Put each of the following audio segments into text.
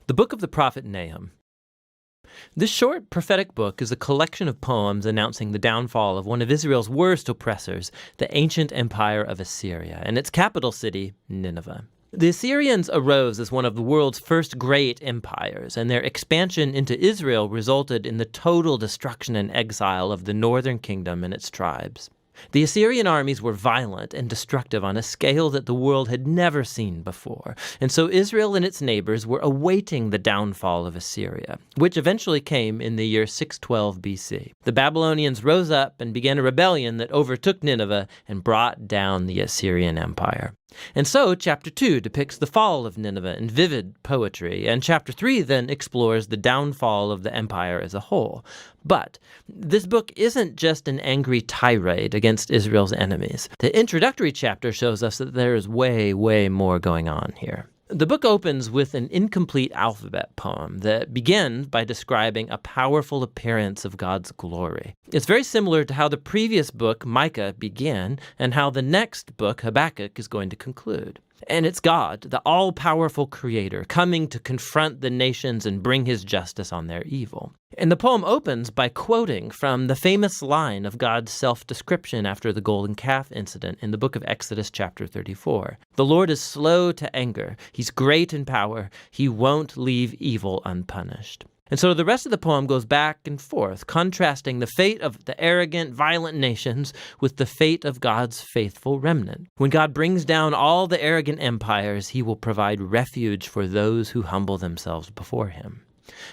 The book of the prophet Nahum. This short prophetic book is a collection of poems announcing the downfall of one of Israel's worst oppressors, the ancient empire of Assyria, and its capital city, Nineveh. The Assyrians arose as one of the world's first great empires, and their expansion into Israel resulted in the total destruction and exile of the northern kingdom and its tribes. The Assyrian armies were violent and destructive on a scale that the world had never seen before, and so Israel and its neighbors were awaiting the downfall of Assyria, which eventually came in the year 612 BC. The Babylonians rose up and began a rebellion that overtook Nineveh and brought down the Assyrian Empire. And so chapter 2 depicts the fall of Nineveh in vivid poetry, and chapter 3 then explores the downfall of the empire as a whole. But this book isn't just an angry tirade against Israel's enemies. The introductory chapter shows us that there is way, way more going on here. The book opens with an incomplete alphabet poem that begins by describing a powerful appearance of God's glory. It's very similar to how the previous book, Micah, began and how the next book, Habakkuk, is going to conclude. And it's God, the all-powerful creator, coming to confront the nations and bring his justice on their evil. And the poem opens by quoting from the famous line of God's self-description after the golden calf incident in the book of Exodus chapter 34. The Lord is slow to anger. He's great in power. He won't leave evil unpunished. And so the rest of the poem goes back and forth, contrasting the fate of the arrogant, violent nations with the fate of God's faithful remnant. When God brings down all the arrogant empires, he will provide refuge for those who humble themselves before him.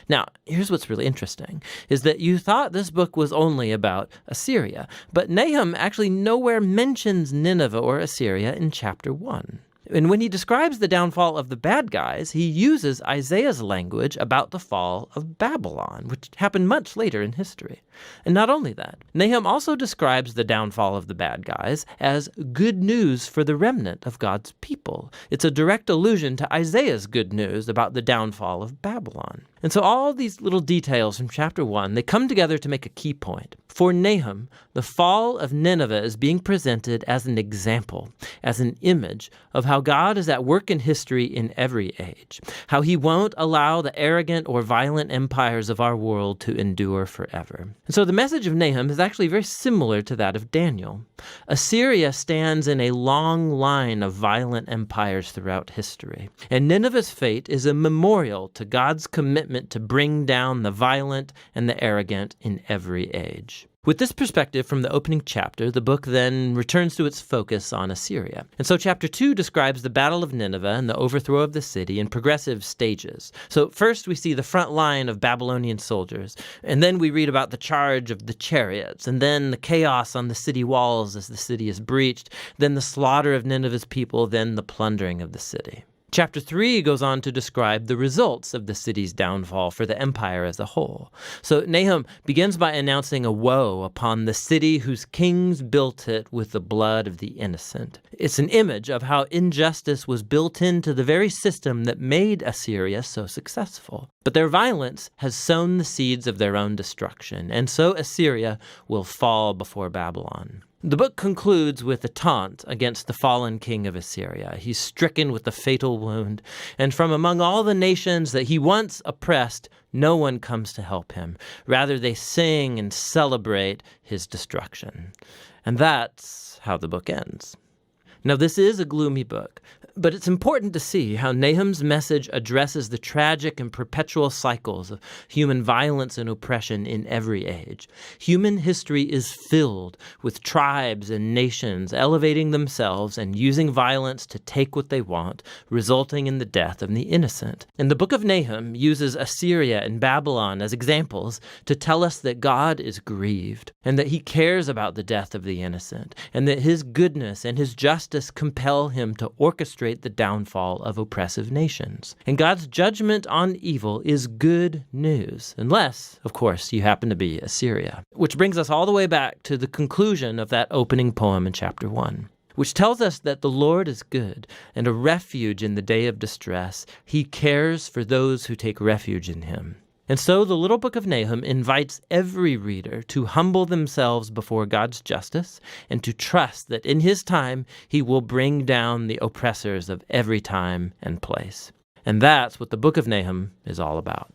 Now, here's what's really interesting, is that you thought this book was only about Assyria, but Nahum actually nowhere mentions Nineveh or Assyria in chapter 1. And when he describes the downfall of the bad guys, he uses Isaiah's language about the fall of Babylon, which happened much later in history. And not only that, Nahum also describes the downfall of the bad guys as good news for the remnant of God's people. It's a direct allusion to Isaiah's good news about the downfall of Babylon. And so all these little details from chapter 1, they come together to make a key point. For Nahum, the fall of Nineveh is being presented as an example, as an image of how God is at work in history in every age, how he won't allow the arrogant or violent empires of our world to endure forever. And so the message of Nahum is actually very similar to that of Daniel. Assyria stands in a long line of violent empires throughout history, and Nineveh's fate is a memorial to God's commitment to bring down the violent and the arrogant in every age. With this perspective from the opening chapter, the book then returns to its focus on Assyria. And so chapter 2 describes the Battle of Nineveh and the overthrow of the city in progressive stages. So first we see the front line of Babylonian soldiers, and then we read about the charge of the chariots, and then the chaos on the city walls as the city is breached, then the slaughter of Nineveh's people, then the plundering of the city. Chapter 3 goes on to describe the results of the city's downfall for the empire as a whole. So Nahum begins by announcing a woe upon the city whose kings built it with the blood of the innocent. It's an image of how injustice was built into the very system that made Assyria so successful. But their violence has sown the seeds of their own destruction, and so Assyria will fall before Babylon. The book concludes with a taunt against the fallen king of Assyria. He's stricken with a fatal wound, and from among all the nations that he once oppressed, no one comes to help him. Rather, they sing and celebrate his destruction. And that's how the book ends. Now, this is a gloomy book, but it's important to see how Nahum's message addresses the tragic and perpetual cycles of human violence and oppression in every age. Human history is filled with tribes and nations elevating themselves and using violence to take what they want, resulting in the death of the innocent. And the book of Nahum uses Assyria and Babylon as examples to tell us that God is grieved, and that he cares about the death of the innocent, and that his goodness and his justice compel him to orchestrate the downfall of oppressive nations. And God's judgment on evil is good news, unless, of course, you happen to be Assyria. Which brings us all the way back to the conclusion of that opening poem in chapter 1. Which tells us that the Lord is good and a refuge in the day of distress. He cares for those who take refuge in him. And so the little book of Nahum invites every reader to humble themselves before God's justice and to trust that in his time he will bring down the oppressors of every time and place. And that's what the book of Nahum is all about.